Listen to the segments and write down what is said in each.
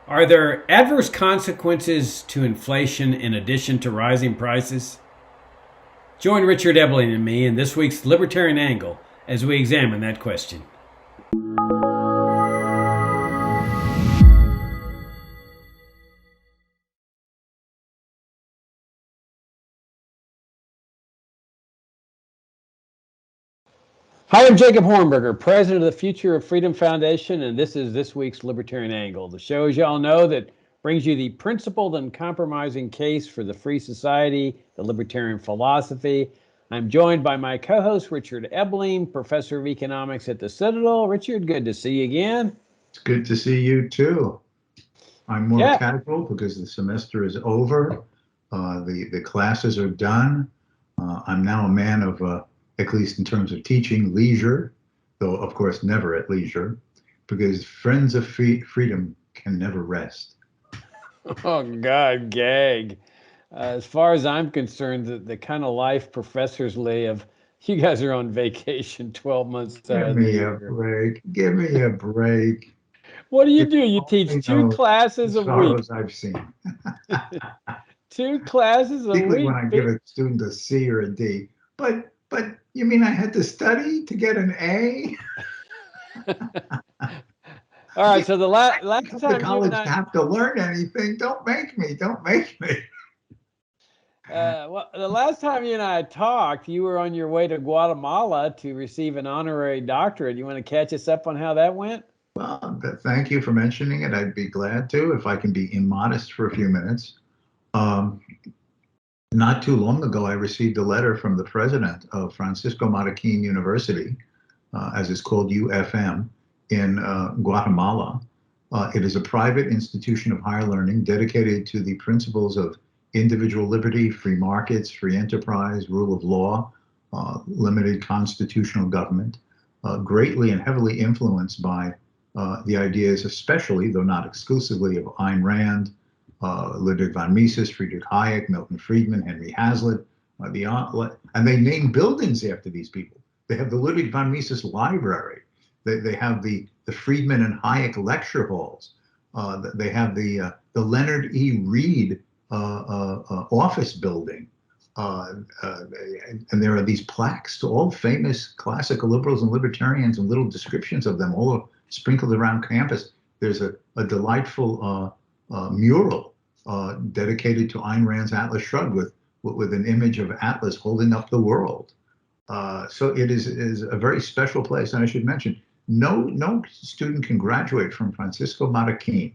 Are there adverse consequences to inflation in addition to rising prices? Join Richard Ebeling and me in this week's Libertarian Angle as we examine that question. Hi, I'm Jacob Hornberger, president of the Future of Freedom Foundation, and this is this week's Libertarian Angle, the show, as y'all know, that brings you the principled and compromising case for the free society, the libertarian philosophy. I'm joined by my co-host, Richard Ebeling, professor of economics at the Citadel. Richard, good to see you again. It's good to see you too. I'm more casual because the semester is over. The classes are done. I'm now a man of, at least in terms of teaching, leisure, though of course never at leisure, because friends of freedom can never rest. Oh God, gag. As far as I'm concerned, the kind of life professors live, you guys are on vacation 12 months out Give of the me a year. break. Give me a break. What do? If You only teach two know the classes a week. sorrows I've seen. Two classes a Particularly when week. I give a student a C or a D. But you mean I had to study to get an A? All right, so the last Come to time you and college to I, have to learn anything. Don't make me. Don't make me. well, the last time you and I talked, you were on your way to Guatemala to receive an honorary doctorate. You want to catch us up on how that went? Well, thank you for mentioning it. I'd be glad to if I can be immodest for a few minutes. Um, Not too long ago, I received a letter from the president of Francisco Marroquin University, as it's called UFM, in Guatemala. It is a private institution of higher learning dedicated to the principles of individual liberty, free markets, free enterprise, rule of law, limited constitutional government, greatly and heavily influenced by the ideas, especially, though not exclusively, of Ayn Rand, Ludwig von Mises, Friedrich Hayek, Milton Friedman, Henry Hazlitt, and they name buildings after these people. They have the Ludwig von Mises Library. They have the Friedman and Hayek lecture halls. They have the Leonard E. Reed office building. And there are these plaques to all famous classical liberals and libertarians and little descriptions of them all sprinkled around campus. There's a delightful mural dedicated to Ayn Rand's Atlas Shrugged with an image of Atlas holding up the world. So it is a very special place. And I should mention, no student can graduate from Francisco Marroquin,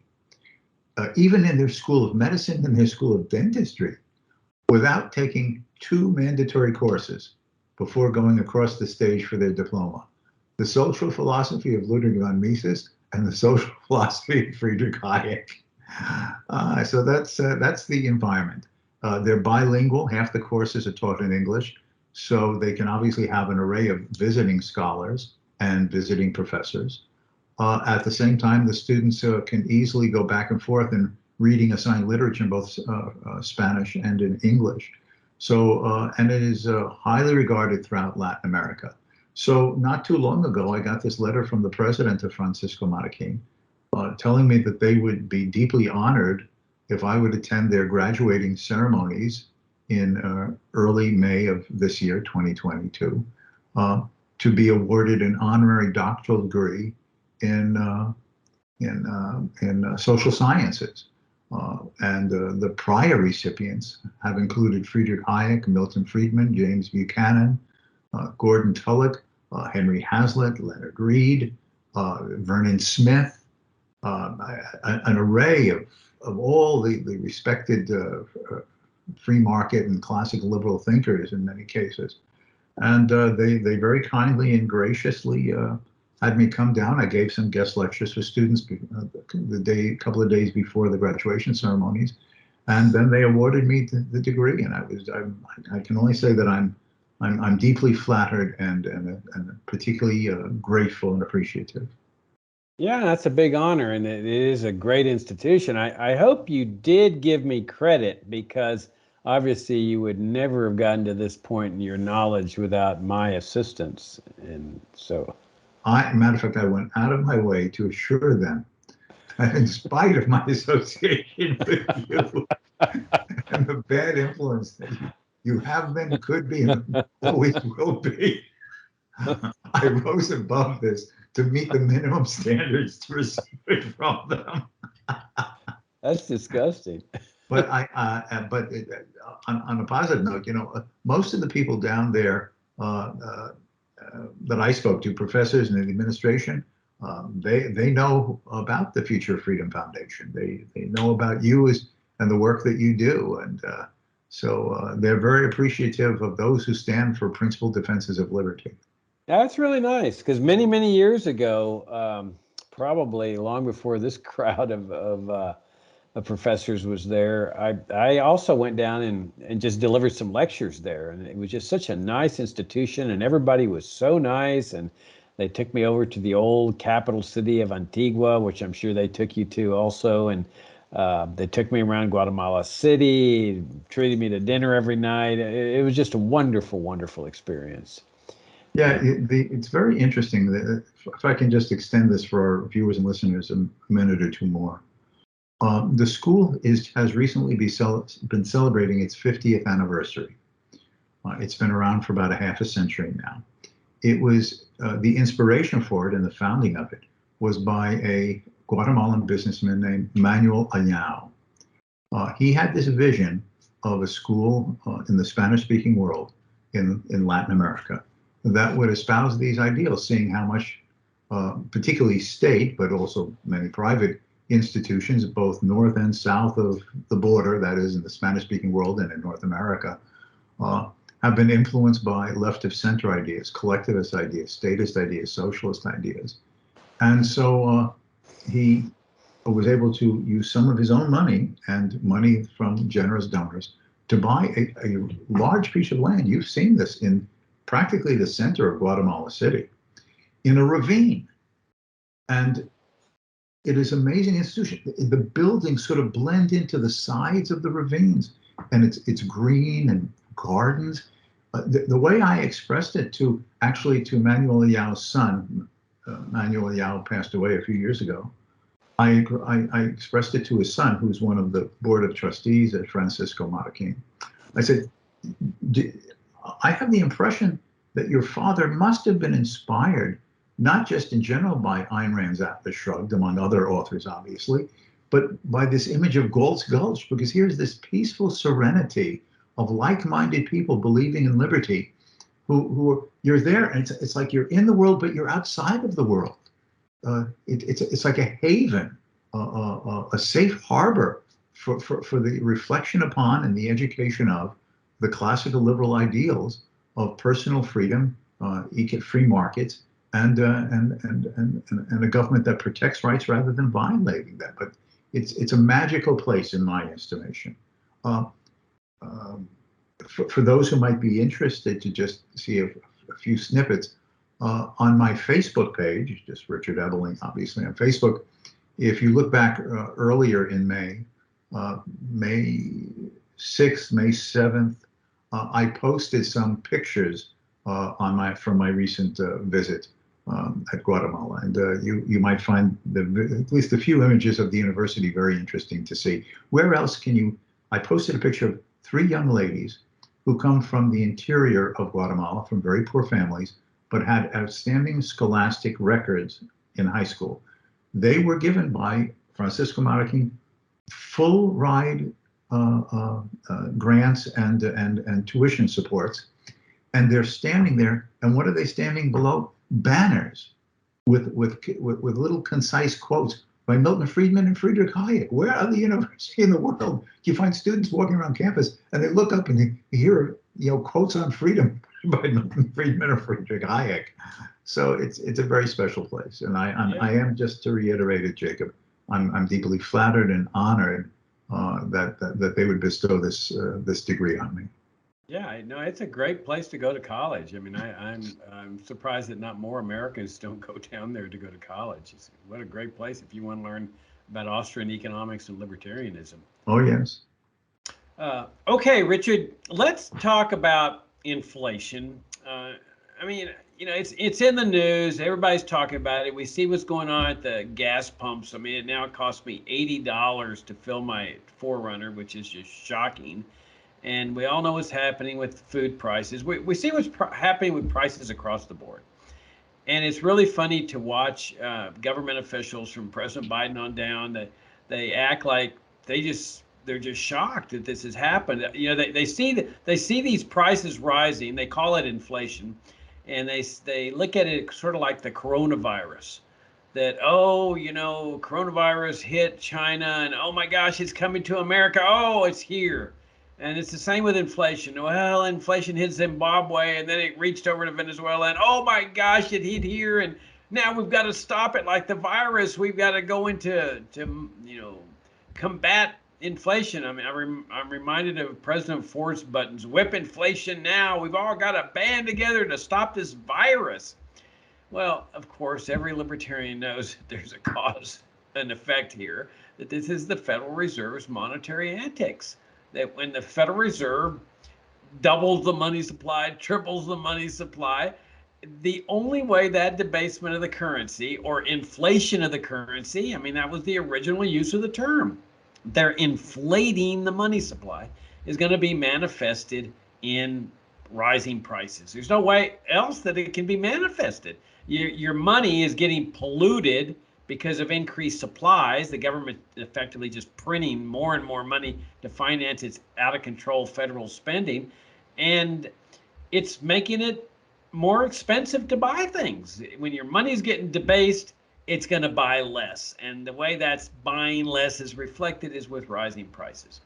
even in their school of medicine and their school of dentistry, without taking two mandatory courses before going across the stage for their diploma: the social philosophy of Ludwig von Mises and the social philosophy of Friedrich Hayek. So that's the environment. They're bilingual. Half the courses are taught in English, so they can obviously have an array of visiting scholars and visiting professors. At the same time, the students can easily go back and forth in reading assigned literature in both Spanish and in English. So, and it is highly regarded throughout Latin America. So not too long ago, I got this letter from the president of Francisco Marroquin, telling me that they would be deeply honored if I would attend their graduating ceremonies in early May of this year, 2022, to be awarded an honorary doctoral degree in social sciences. And the prior recipients have included Friedrich Hayek, Milton Friedman, James Buchanan, Gordon Tullock, Henry Hazlitt, Leonard Reed, Vernon Smith, an array of all the respected free market and classical liberal thinkers in many cases. And they very kindly and graciously had me come down. I gave some guest lectures for students couple of days before the graduation ceremonies, and then they awarded me the degree. And I can only say that I'm deeply flattered and particularly grateful and appreciative. Yeah, that's a big honor, and it is a great institution. I hope you did give me credit, because obviously you would never have gotten to this point in your knowledge without my assistance. And so, Matter of fact, I went out of my way to assure them in spite of my association with you and the bad influence that you have been, could be, and always will be, I rose above this to meet the minimum standards to receive it from them. That's disgusting. But on a positive note, most of the people down there that I spoke to, professors and the administration, they know about the Future of Freedom Foundation. They know about you and the work that you do, and so they're very appreciative of those who stand for principled defenses of liberty. That's really nice, because many years ago, probably long before this crowd of professors was there, I also went down and just delivered some lectures there, and it was just such a nice institution, and everybody was so nice, and they took me over to the old capital city of Antigua, which I'm sure they took you to also, and they took me around Guatemala City, treated me to dinner every night. It was just a wonderful experience. Yeah, it's very interesting that if I can just extend this for our viewers and listeners a minute or two more. The school has recently been celebrating its 50th anniversary. It's been around for about a half a century now. It was the inspiration for it and the founding of it was by a Guatemalan businessman named Manuel Ayau. He had this vision of a school in the Spanish-speaking world in Latin America that would espouse these ideals, seeing how much, particularly state, but also many private institutions, both north and south of the border, that is in the Spanish-speaking world and in North America, have been influenced by left of center ideas, collectivist ideas, statist ideas, socialist ideas. And so he was able to use some of his own money and money from generous donors to buy a large piece of land. You've seen this in practically the center of Guatemala City, in a ravine. And it is an amazing institution. The buildings sort of blend into the sides of the ravines, and it's green and gardens. The way I expressed it to Manuel Ayau's son, Manuel Ayau passed away a few years ago. I expressed it to his son, who's one of the board of trustees at Francisco Marroquin. I said, I have the impression that your father must have been inspired, not just in general by Ayn Rand's Atlas Shrugged, among other authors, obviously, but by this image of Galt's Gulch, because here's this peaceful serenity of like-minded people believing in liberty, who you're there, and it's like you're in the world, but you're outside of the world. It's like a haven, a safe harbor for the reflection upon and the education of the classical liberal ideals of personal freedom, free markets, and a government that protects rights rather than violating them. But it's a magical place in my estimation. For those who might be interested to just see a few snippets, on my Facebook page, just Richard Ebeling, obviously on Facebook, if you look back earlier in May 6th, May 7th, I posted some pictures from my recent visit at Guatemala, and you might find at least a few images of the university very interesting to see. Where else can you? I posted a picture of 3 young ladies who come from the interior of Guatemala, from very poor families, but had outstanding scholastic records in high school. They were given by Francisco Marroquin full ride grants and tuition supports, and they're standing there. And what are they standing below? Banners with little concise quotes by Milton Friedman and Friedrich Hayek. Where other university in the world do you find students walking around campus and they look up and they hear quotes on freedom by Milton Friedman or Friedrich Hayek? So it's a very special place, and I am, just to reiterate it, Jacob, I'm deeply flattered and honored that they would bestow this degree on me. Yeah, no, it's a great place to go to college. I mean, I'm surprised that not more Americans don't go down there to go to college. What a great place if you want to learn about Austrian economics and libertarianism. Oh, yes. Okay, Richard, let's talk about inflation. I mean, it's in the news. Everybody's talking about it. We see what's going on at the gas pumps. I mean, it now costs me $80 to fill my Forerunner, which is just shocking. And we all know what's happening with food prices. We see what's happening with prices across the board. And it's really funny to watch government officials from President Biden on down that they act like they're just shocked that this has happened. They see these prices rising. They call it inflation, and they look at it sort of like the coronavirus. That, oh, coronavirus hit China, and oh my gosh, it's coming to America. Oh, it's here. And it's the same with inflation. Well, inflation hit Zimbabwe, and then it reached over to Venezuela, and oh my gosh, it hit here, and now we've got to stop it like the virus. We've got to go into combat inflation. I mean, I'm reminded of President Ford's buttons: whip inflation now. We've all got to band together to stop this virus. Well, of course, every libertarian knows that there's a cause and effect here, that this is the Federal Reserve's monetary antics. That when the Federal Reserve doubles the money supply, triples the money supply, the only way that debasement of the currency or inflation of the currency, I mean, that was the original use of the term, they're inflating the money supply, is going to be manifested in rising prices. There's no way else that it can be manifested. Your money is getting polluted because of increased supplies. The government effectively just printing more and more money to finance its out of control federal spending, and it's making it more expensive to buy things. When your money's getting debased, it's going to buy less, and the way that's buying less is reflected is with rising prices.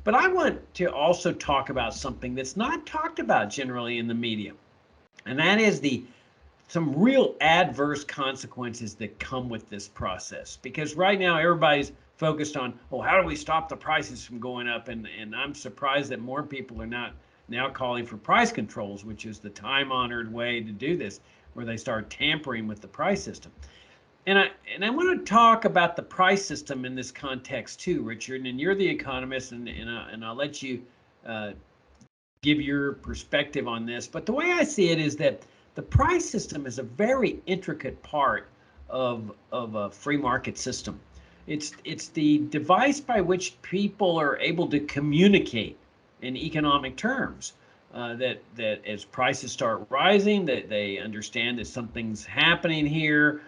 But I want to also talk about something that's not talked about generally in the media, and that is some real adverse consequences that come with this process. Because right now everybody's focused on, oh, how do we stop the prices from going up? And I'm surprised that more people are not now calling for price controls, which is the time-honored way to do this, where they start tampering with the price system. And I want to talk about the price system in this context too, Richard. And you're the economist, and I'll let you give your perspective on this. But the way I see it is that the price system is a very intricate part of a free market system. It's the device by which people are able to communicate in economic terms. That as prices start rising, that they understand that something's happening here,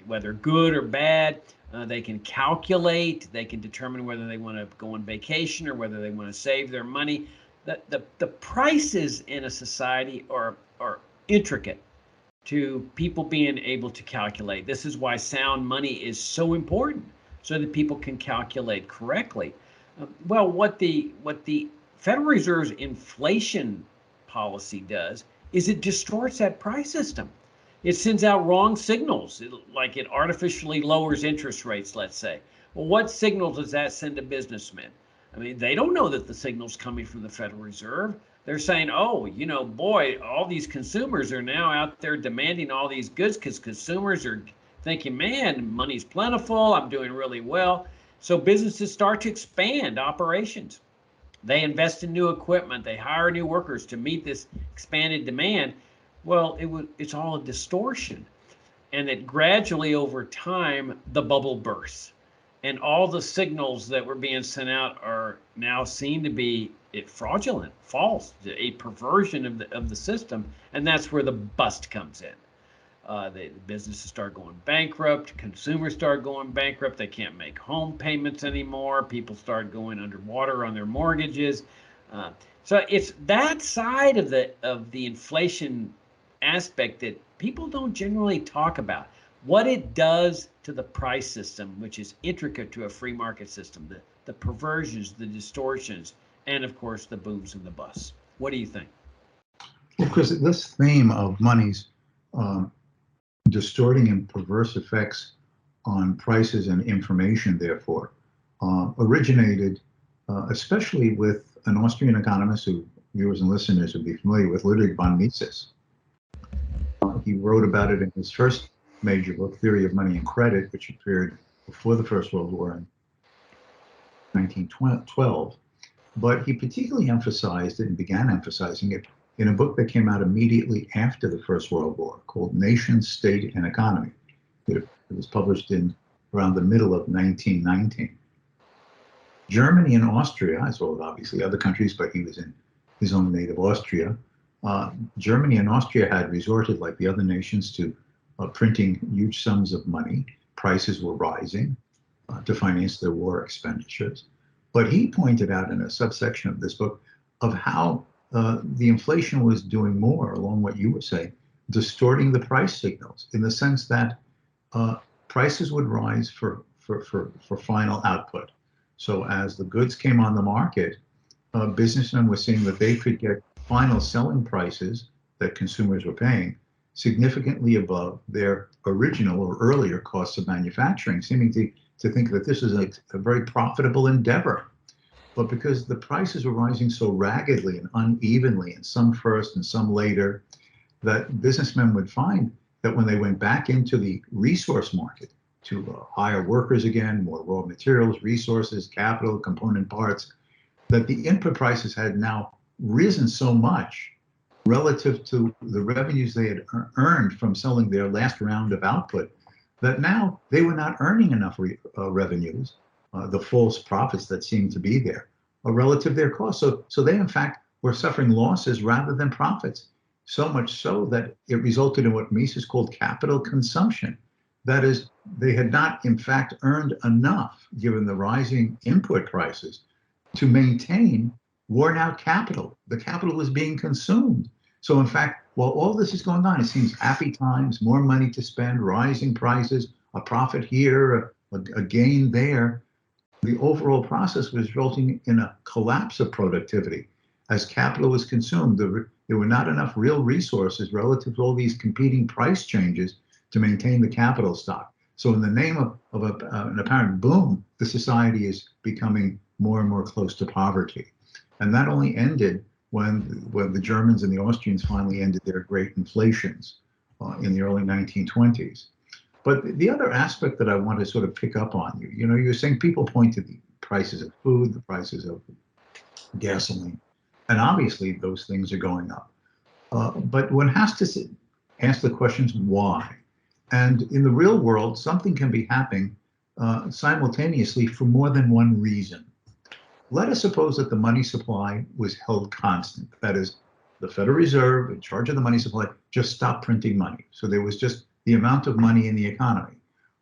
whether good or bad. They can calculate. They can determine whether they want to go on vacation or whether they want to save their money. The prices in a society are intricate to people being able to calculate. This is why sound money is so important, so that people can calculate correctly. Well, what the Federal Reserve's inflation policy does is it distorts that price system. It sends out wrong signals, like it artificially lowers interest rates, let's say. Well, what signal does that send to businessmen? I mean, they don't know that the signal's coming from the Federal Reserve. They're saying, oh, boy, all these consumers are now out there demanding all these goods because consumers are thinking, man, money's plentiful, I'm doing really well. So businesses start to expand operations. They invest in new equipment. They hire new workers to meet this expanded demand. Well, it's all a distortion. And that gradually over time, the bubble bursts. And all the signals that were being sent out are now seen to be fraudulent, false, a perversion of the system. And that's where the bust comes in. The businesses start going bankrupt. Consumers start going bankrupt. They can't make home payments anymore. People start going underwater on their mortgages. So it's that side of the inflation aspect that people don't generally talk about. What it does to the price system, which is intricate to a free market system, the perversions, the distortions, and of course the booms and the busts. What do you think? Well, because this theme of money's distorting and perverse effects on prices and information, therefore, originated especially with an Austrian economist who viewers and listeners would be familiar with, Ludwig von Mises. He wrote about it in his first major book, Theory of Money and Credit, which appeared before the First World War in 1912. But he particularly emphasized it and began emphasizing it in a book that came out immediately after the First World War called Nation, State, and Economy. It was published in around the middle of 1919. Germany and Austria, as well as obviously other countries, but he was in his own native Austria. Germany and Austria had resorted, like the other nations, to printing huge sums of money. Prices were rising to finance their war expenditures. But he pointed out in a subsection of this book of how the inflation was doing more, along what you were saying, distorting the price signals in the sense that prices would rise for final output. So as the goods came on the market, businessmen were seeing that they could get final selling prices that consumers were paying significantly above their original or earlier costs of manufacturing, seeming to think that this is a very profitable endeavor. But because the prices were rising so raggedly and unevenly, and some first and some later, that businessmen would find that when they went back into the resource market to hire workers again, more raw materials, resources, capital, component parts, that the input prices had now risen so much relative to the revenues they had earned from selling their last round of output, that now they were not earning enough revenues, the false profits that seemed to be there, relative to their costs. So they, in fact, were suffering losses rather than profits, so much so that it resulted in what Mises called capital consumption. That is, they had not, in fact, earned enough, given the rising input prices, to maintain worn out capital. The capital was being consumed. So in fact, while all this is going on, it seems happy times, more money to spend, rising prices, a profit here, a gain there. The overall process was resulting in a collapse of productivity. As capital was consumed, there were not enough real resources relative to all these competing price changes to maintain the capital stock. So in the name of an apparent boom, the society is becoming more and more close to poverty. And that only ended when the Germans and the Austrians finally ended their great inflations in the early 1920s. But the other aspect that I want to sort of pick up on, you're saying people point to the prices of food, the prices of gasoline, and obviously those things are going up. But one has to ask the questions, why? And in the real world, something can be happening simultaneously for more than one reason. Let us suppose that the money supply was held constant. That is, the Federal Reserve, in charge of the money supply, just stopped printing money. So there was just the amount of money in the economy.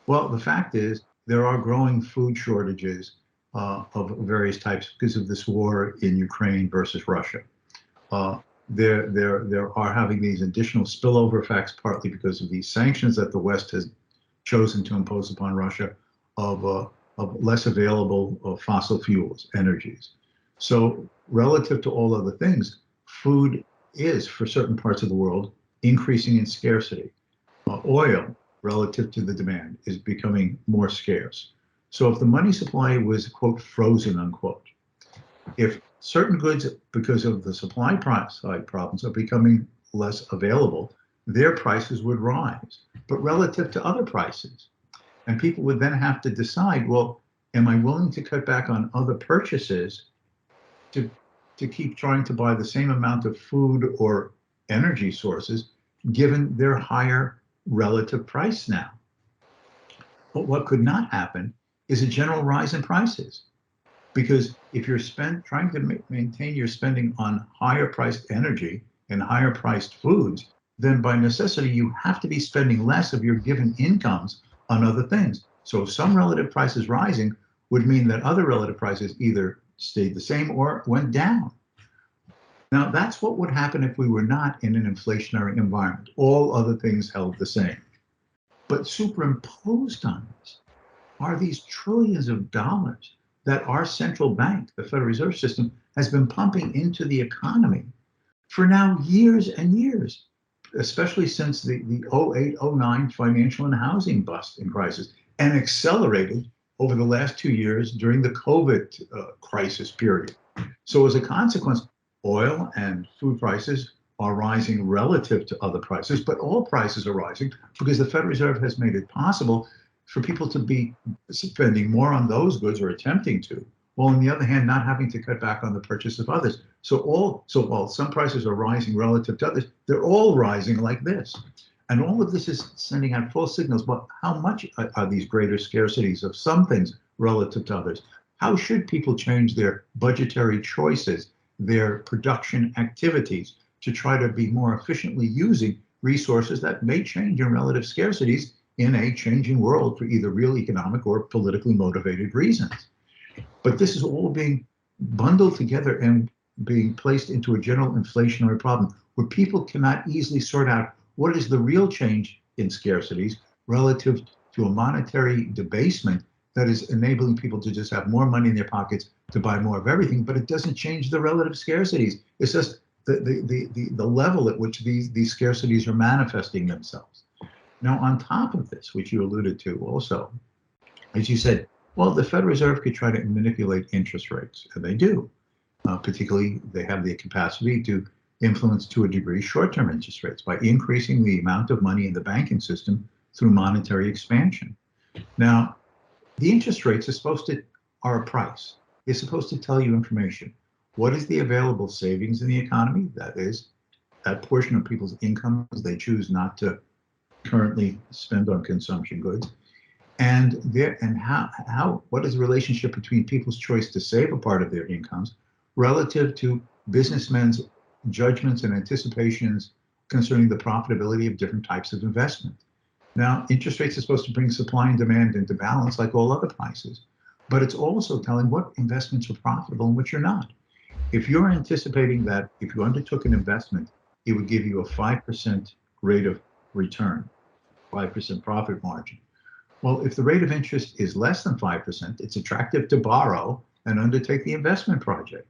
Well, the fact is, there are growing food shortages of various types because of this war in Ukraine versus Russia. There are having these additional spillover effects, partly because of these sanctions that the West has chosen to impose upon Russia of less available fossil fuels, energies. So relative to all other things, food is, for certain parts of the world, increasing in scarcity. Oil, relative to the demand, is becoming more scarce. So if the money supply was, quote, frozen, unquote, if certain goods, because of the supply side problems, are becoming less available, their prices would rise, but relative to other prices. And people would then have to decide, well, am I willing to cut back on other purchases to keep trying to buy the same amount of food or energy sources, given their higher relative price now? But what could not happen is a general rise in prices. Because if you're trying to maintain your spending on higher priced energy and higher priced foods, then by necessity, you have to be spending less of your given incomes on other things. So if some relative prices rising would mean that other relative prices either stayed the same or went down. Now, that's what would happen if we were not in an inflationary environment, all other things held the same. But superimposed on this are these trillions of dollars that our central bank, the Federal Reserve System, has been pumping into the economy for now years and years, especially since the 08-09 financial and housing bust and crisis, and accelerated over the last 2 years during the COVID crisis period. So as a consequence, oil and food prices are rising relative to other prices, but all prices are rising because the Federal Reserve has made it possible for people to be spending more on those goods or attempting to, while on the other hand, not having to cut back on the purchase of others. So while some prices are rising relative to others, they're all rising like this. And all of this is sending out false signals about how much are these greater scarcities of some things relative to others. How should people change their budgetary choices, their production activities to try to be more efficiently using resources that may change in relative scarcities in a changing world for either real economic or politically motivated reasons. But this is all being bundled together and being placed into a general inflationary problem where people cannot easily sort out what is the real change in scarcities relative to a monetary debasement that is enabling people to just have more money in their pockets to buy more of everything, but it doesn't change the relative scarcities. It's just the level at which these scarcities are manifesting themselves. Now, on top of this, which you alluded to also, as you said, well, the Federal Reserve could try to manipulate interest rates, and they do. Particularly, they have the capacity to influence to a degree short-term interest rates by increasing the amount of money in the banking system through monetary expansion. Now, the interest rates are a price. They're supposed to tell you information. What is the available savings in the economy? That is, that portion of people's incomes they choose not to currently spend on consumption goods. And what is the relationship between people's choice to save a part of their incomes relative to businessmen's judgments and anticipations concerning the profitability of different types of investment? Now, interest rates are supposed to bring supply and demand into balance like all other prices, but it's also telling what investments are profitable and which are not. If you're anticipating that if you undertook an investment, it would give you a 5% rate of return, 5% profit margin. Well, if the rate of interest is less than 5%, it's attractive to borrow and undertake the investment project.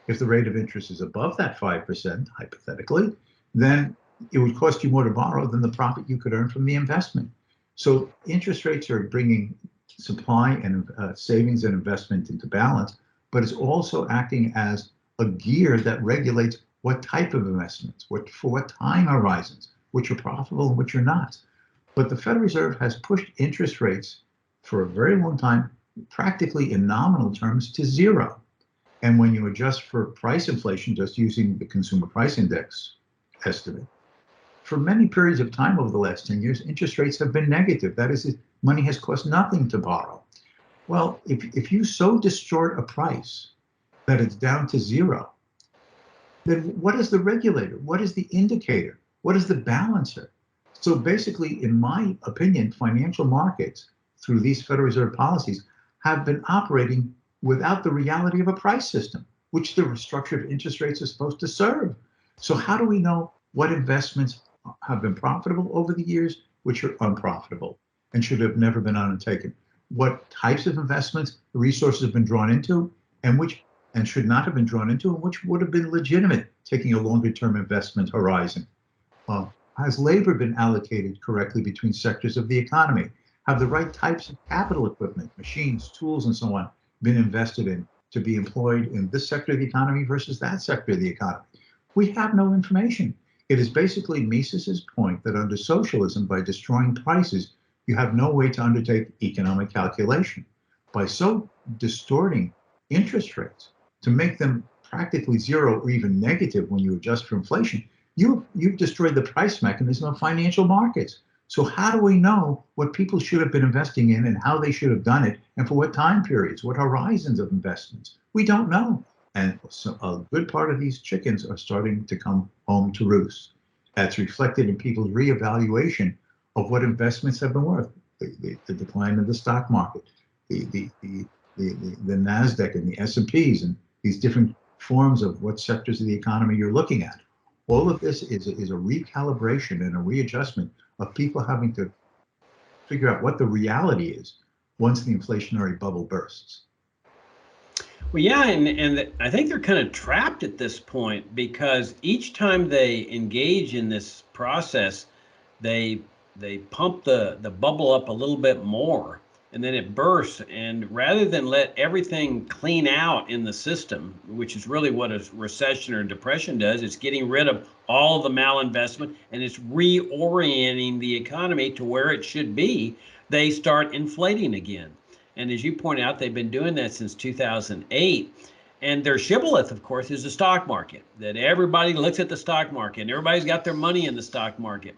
If the rate of interest is above that 5%, hypothetically, then it would cost you more to borrow than the profit you could earn from the investment. So interest rates are bringing supply and savings and investment into balance, but it's also acting as a gear that regulates what type of investments, for what time horizons, which are profitable and which are not. But the Federal Reserve has pushed interest rates for a very long time, practically in nominal terms, to zero. And when you adjust for price inflation, just using the Consumer Price Index estimate, for many periods of time over the last 10 years, interest rates have been negative. That is, money has cost nothing to borrow. Well, if you so distort a price that it's down to zero, then what is the regulator? What is the indicator? What is the balancer? So basically, in my opinion, financial markets, through these Federal Reserve policies, have been operating without the reality of a price system, which the structure of interest rates is supposed to serve. So how do we know what investments have been profitable over the years, which are unprofitable and should have never been undertaken? What types of investments resources have been drawn into and should not have been drawn into, and which would have been legitimate, taking a longer term investment horizon? Has labor been allocated correctly between sectors of the economy? Have the right types of capital equipment, machines, tools, and so on been invested in to be employed in this sector of the economy versus that sector of the economy? We have no information. It is basically Mises's point that under socialism, by destroying prices, you have no way to undertake economic calculation. By so distorting interest rates to make them practically zero or even negative when you adjust for inflation, you've destroyed the price mechanism of financial markets. So how do we know what people should have been investing in and how they should have done it and for what time periods, what horizons of investments? We don't know. And so a good part of these chickens are starting to come home to roost. That's reflected in people's reevaluation of what investments have been worth. The decline of the stock market, the NASDAQ and the S&Ps and these different forms of what sectors of the economy you're looking at. All of this is a recalibration and a readjustment of people having to figure out what the reality is once the inflationary bubble bursts. Well, yeah, and I think they're kind of trapped at this point because each time they engage in this process, they pump the bubble up a little bit more, and then it bursts. And rather than let everything clean out in the system, which is really what a recession or depression does, it's getting rid of all the malinvestment and it's reorienting the economy to where it should be. They start inflating again. And as you point out, they've been doing that since 2008. And their shibboleth, of course, is the stock market, that everybody looks at the stock market and everybody's got their money in the stock market.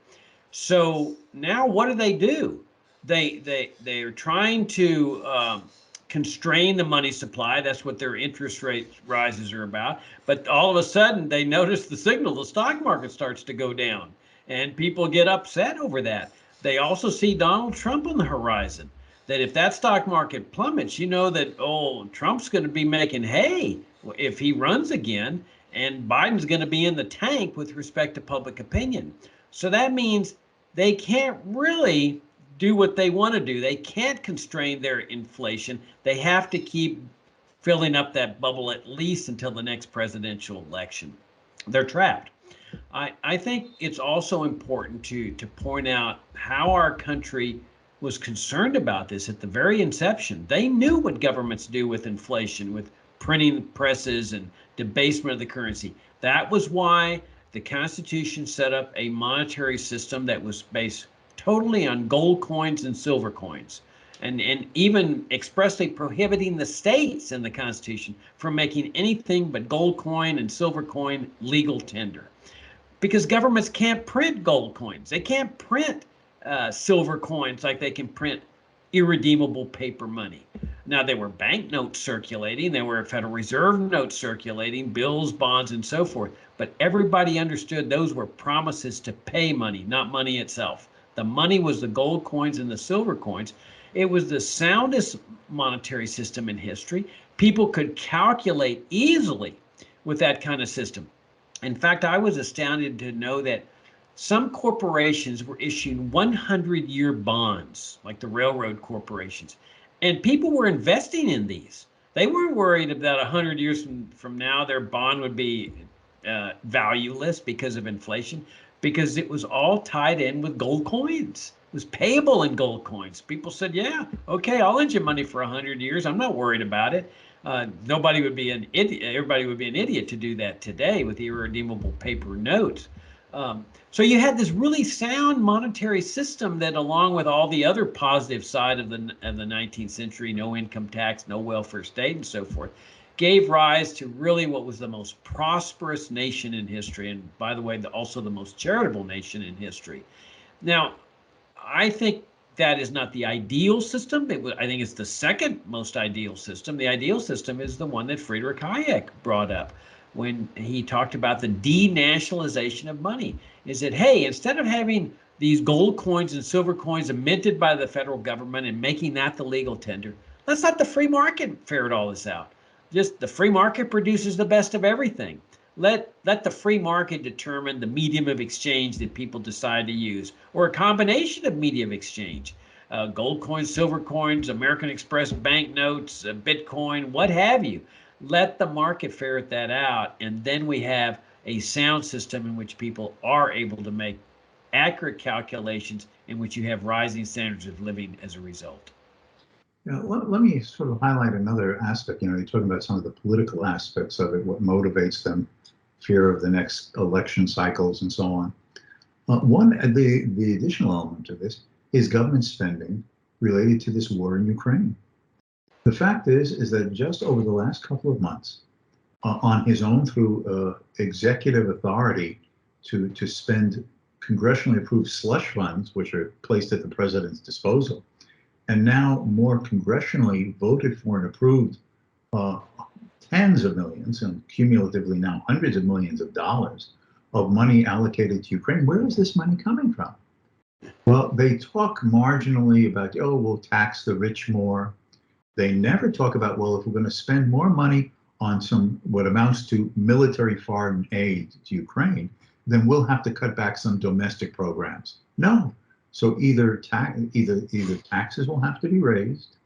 So now what do? They are trying to constrain the money supply. That's what their interest rate rises are about. But all of a sudden, they notice the signal. The stock market starts to go down, and people get upset over that. They also see Donald Trump on the horizon. That if that stock market plummets, you know that Trump's going to be making hay if he runs again, and Biden's going to be in the tank with respect to public opinion. So that means they can't really do what they want to do. They can't constrain their inflation. They have to keep filling up that bubble at least until the next presidential election. They're trapped. I think it's also important to point out how our country was concerned about this at the very inception. They knew what governments do with inflation, with printing presses and debasement of the currency. That was why the Constitution set up a monetary system that was based totally on gold coins and silver coins, and even expressly prohibiting the states in the Constitution from making anything but gold coin and silver coin legal tender. Because governments can't print gold coins. They can't print silver coins like they can print irredeemable paper money. Now, there were banknotes circulating, there were Federal Reserve notes circulating, bills, bonds, and so forth. But everybody understood those were promises to pay money, not money itself. The money was the gold coins and the silver coins. It was the soundest monetary system in history. People could calculate easily with that kind of system. In fact, I was astounded to know that some corporations were issuing 100-year bonds, like the railroad corporations, and people were investing in these. They weren't worried about 100 years from now their bond would be valueless because of inflation, because it was all tied in with gold coins. It was payable in gold coins. People said, yeah, okay, I'll lend you money for 100 years. I'm not worried about it. Nobody would be an idiot. Everybody would be an idiot to do that today with irredeemable paper notes. So you had this really sound monetary system that, along with all the other positive side of the 19th century, no income tax, no welfare state, and so forth, gave rise to really what was the most prosperous nation in history, and by the way, also the most charitable nation in history. Now, I think that is not the ideal system. I think it's the second most ideal system. The ideal system is the one that Friedrich Hayek brought up when he talked about the denationalization of money. Is that, hey, instead of having these gold coins and silver coins minted by the federal government and making that the legal tender, let's let the free market ferret all this out. Just the free market produces the best of everything. Let the free market determine the medium of exchange that people decide to use, or a combination of medium of exchange. Gold coins, silver coins, American Express banknotes, Bitcoin, what have you. Let the market ferret that out, and then we have a sound system in which people are able to make accurate calculations, in which you have rising standards of living as a result. Let me sort of highlight another aspect. You're talking about some of the political aspects of it, what motivates them, fear of the next election cycles, and so on. The additional element of this is government spending related to this war in Ukraine. The fact is that just over the last couple of months, on his own through executive authority to spend congressionally approved slush funds, which are placed at the president's disposal, and now more congressionally voted for and approved tens of millions and cumulatively now hundreds of millions of dollars of money allocated to Ukraine. Where is this money coming from? Well, they talk marginally about, we'll tax the rich more. They never talk about, well, if we're going to spend more money on some what amounts to military foreign aid to Ukraine, then we'll have to cut back some domestic programs. No. So either taxes will have to be raised,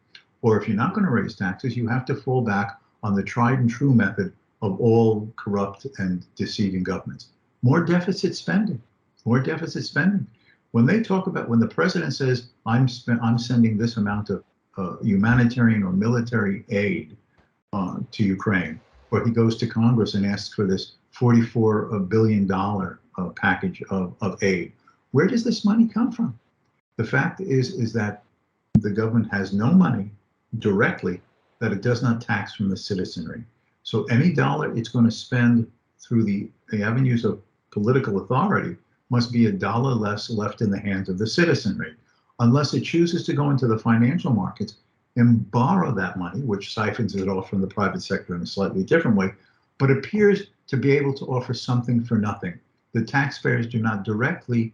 or if you're not going to raise taxes, you have to fall back on the tried and true method of all corrupt and deceiving governments. More deficit spending, more deficit spending. When the president says, I'm sending this amount of humanitarian or military aid to Ukraine, or he goes to Congress and asks for this $44 billion package of aid, where does this money come from? The fact is that the government has no money directly that it does not tax from the citizenry. So any dollar it's going to spend through the avenues of political authority must be a dollar less left in the hands of the citizenry, unless it chooses to go into the financial markets and borrow that money, which siphons it off from the private sector in a slightly different way, but appears to be able to offer something for nothing. The taxpayers do not directly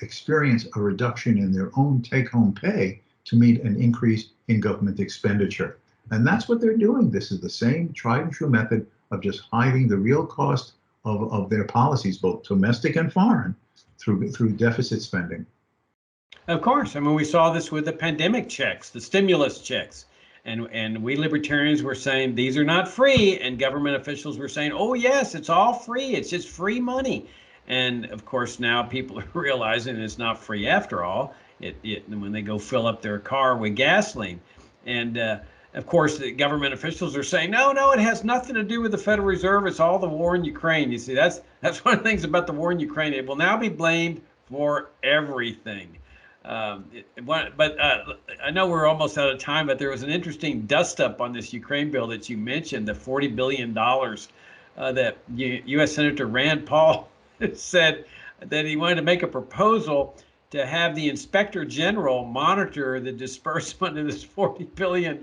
experience a reduction in their own take-home pay to meet an increase in government expenditure. And that's what they're doing. This is the same tried and true method of just hiding the real cost of their policies, both domestic and foreign, through deficit spending. Of course. I mean, we saw this with the pandemic checks, the stimulus checks. And we libertarians were saying these are not free. And government officials were saying, oh, yes, it's all free. It's just free money. And of course, now people are realizing it's not free after all. When they go fill up their car with gasoline. And of course, the government officials are saying, no, it has nothing to do with the Federal Reserve. It's all the war in Ukraine. You see, that's one of the things about the war in Ukraine. It will now be blamed for everything. But I know we're almost out of time, but there was an interesting dust up on this Ukraine bill that you mentioned, the $40 billion that U.S. Senator Rand Paul said that he wanted to make a proposal to have the Inspector General monitor the disbursement of this $40 billion.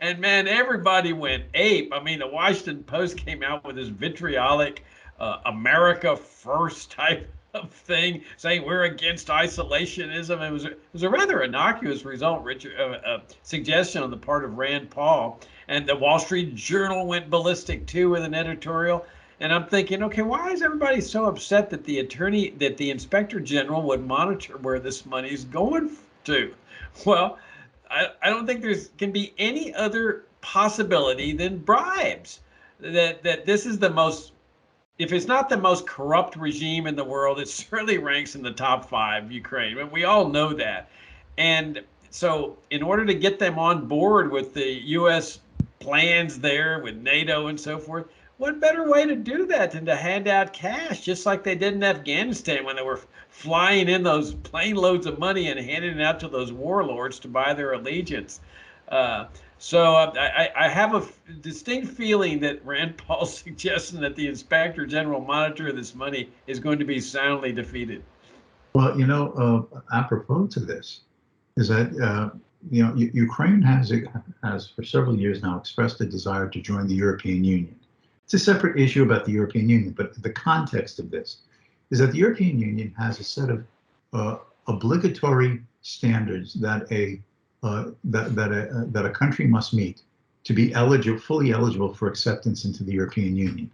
And man, everybody went ape. I mean, the Washington Post came out with this vitriolic America First type of thing, saying we're against isolationism. It was a rather innocuous result, Richard, suggestion on the part of Rand Paul. And the Wall Street Journal went ballistic too with an editorial. And I'm thinking, okay, why is everybody so upset that the Inspector General would monitor where this money is going to? Well, I don't think can be any other possibility than bribes. That this is the most, if it's not the most corrupt regime in the world, it certainly ranks in the top 5, Ukraine. But we all know that. And so in order to get them on board with the U.S. plans there with NATO and so forth, what better way to do that than to hand out cash, just like they did in Afghanistan when they were flying in those plane loads of money and handing it out to those warlords to buy their allegiance. So I have a distinct feeling that Rand Paul's suggestion that the Inspector General monitor this money is going to be soundly defeated. Well, apropos to this is that Ukraine has for several years now expressed a desire to join the European Union. It's a separate issue about the European Union, but the context of this is that the European Union has a set of obligatory standards that a country must meet to be fully eligible for acceptance into the European Union.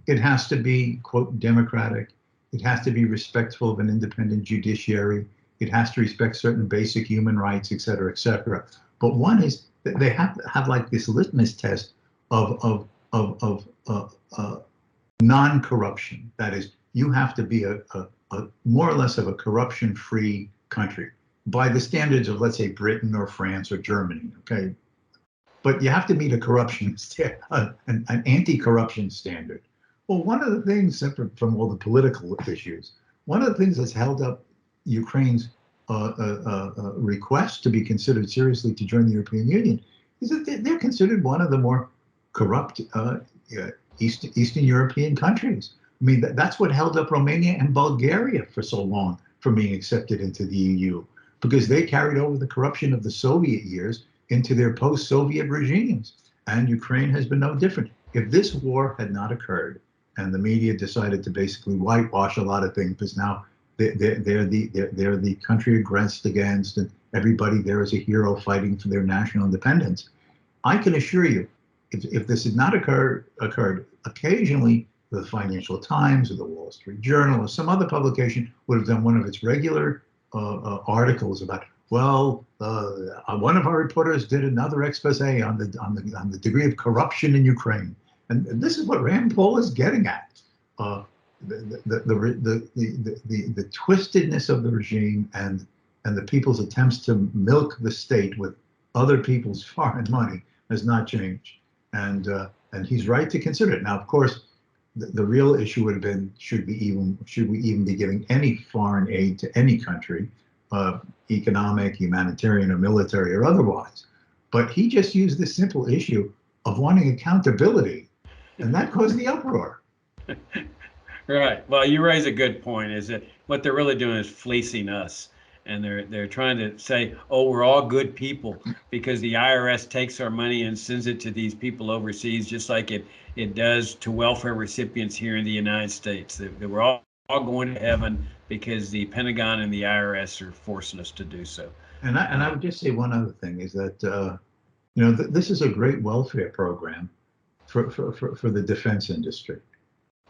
It has to be, quote, democratic. It has to be respectful of an independent judiciary. It has to respect certain basic human rights, et cetera, et cetera. But one is that they have to have like this litmus test of non-corruption. That is, you have to be a more or less of a corruption-free country by the standards of, let's say, Britain or France or Germany. Okay, but you have to meet a corruption an anti-corruption standard. Well, one of the things, separate from all the political issues, one of the things that's held up Ukraine's request to be considered seriously to join the European Union is that they're considered one of the more corrupt Eastern European countries. I mean, that's what held up Romania and Bulgaria for so long from being accepted into the EU, because they carried over the corruption of the Soviet years into their post-Soviet regimes. And Ukraine has been no different. If this war had not occurred and the media decided to basically whitewash a lot of things, because now they're the country aggressed against, and everybody there is a hero fighting for their national independence, I can assure you, if this had not occurred, occasionally the Financial Times or the Wall Street Journal or some other publication would have done one of its regular articles about, well, one of our reporters did another expose on the degree of corruption in Ukraine, and this is what Rand Paul is getting at: the twistedness of the regime and the people's attempts to milk the state with other people's foreign money has not changed. And he's right to consider it. Now, of course, the real issue would have been, should we even be giving any foreign aid to any country, economic, humanitarian, or military, or otherwise? But he just used this simple issue of wanting accountability, and that caused the uproar. Right. Well, you raise a good point, is that what they're really doing is fleecing us. And they're trying to say, oh, we're all good people because the IRS takes our money and sends it to these people overseas, just like it does to welfare recipients here in the United States. That we're all going to heaven because the Pentagon and the IRS are forcing us to do so. And I would just say one other thing is that this is a great welfare program for the defense industry.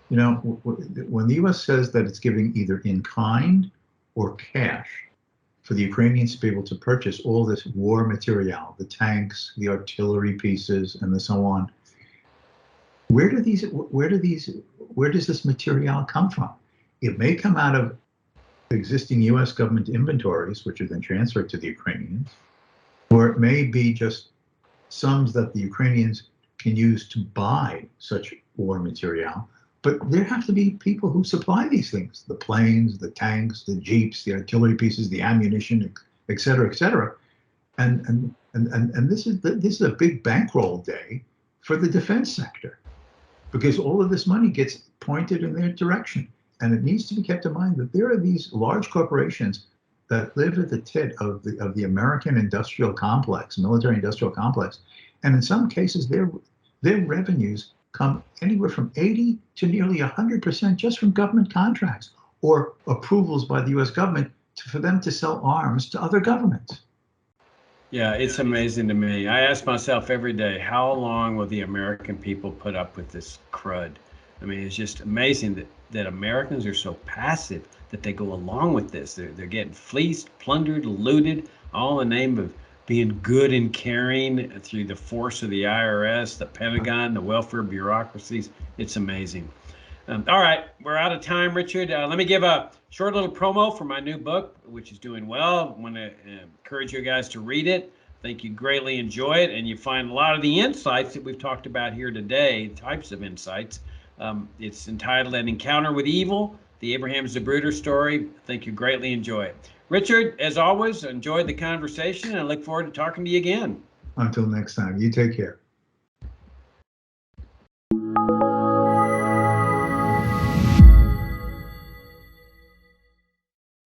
When the U.S. says that it's giving either in kind or cash for the Ukrainians to be able to purchase all this war material, the tanks, the artillery pieces, and so on, where does this material come from? It may come out of existing U.S. government inventories, which are then transferred to the Ukrainians, or it may be just sums that the Ukrainians can use to buy such war material. But there have to be people who supply these things: the planes, the tanks, the jeeps, the artillery pieces, the ammunition, et cetera, et cetera. And this is a big bankroll day for the defense sector, because all of this money gets pointed in their direction. And it needs to be kept in mind that there are these large corporations that live at the tit of the American industrial complex, military industrial complex. And in some cases, their revenues come anywhere from 80 to nearly 100% just from government contracts or approvals by the U.S. government for them to sell arms to other governments. Yeah, it's amazing to me. I ask myself every day, how long will the American people put up with this crud? I mean, it's just amazing that Americans are so passive that they go along with this. They're getting fleeced, plundered, looted, all in the name of being good and caring through the force of the IRS, the Pentagon, the welfare bureaucracies. It's amazing. All right, we're out of time, Richard. Let me give a short little promo for my new book, which is doing well. I want to encourage you guys to read it. I think you greatly enjoy it, and you find a lot of the insights that we've talked about here today, types of insights. It's entitled An Encounter with Evil, the Abraham Zapruder story. I think you greatly enjoy it. Richard, as always, enjoyed the conversation, and I look forward to talking to you again. Until next time, you take care.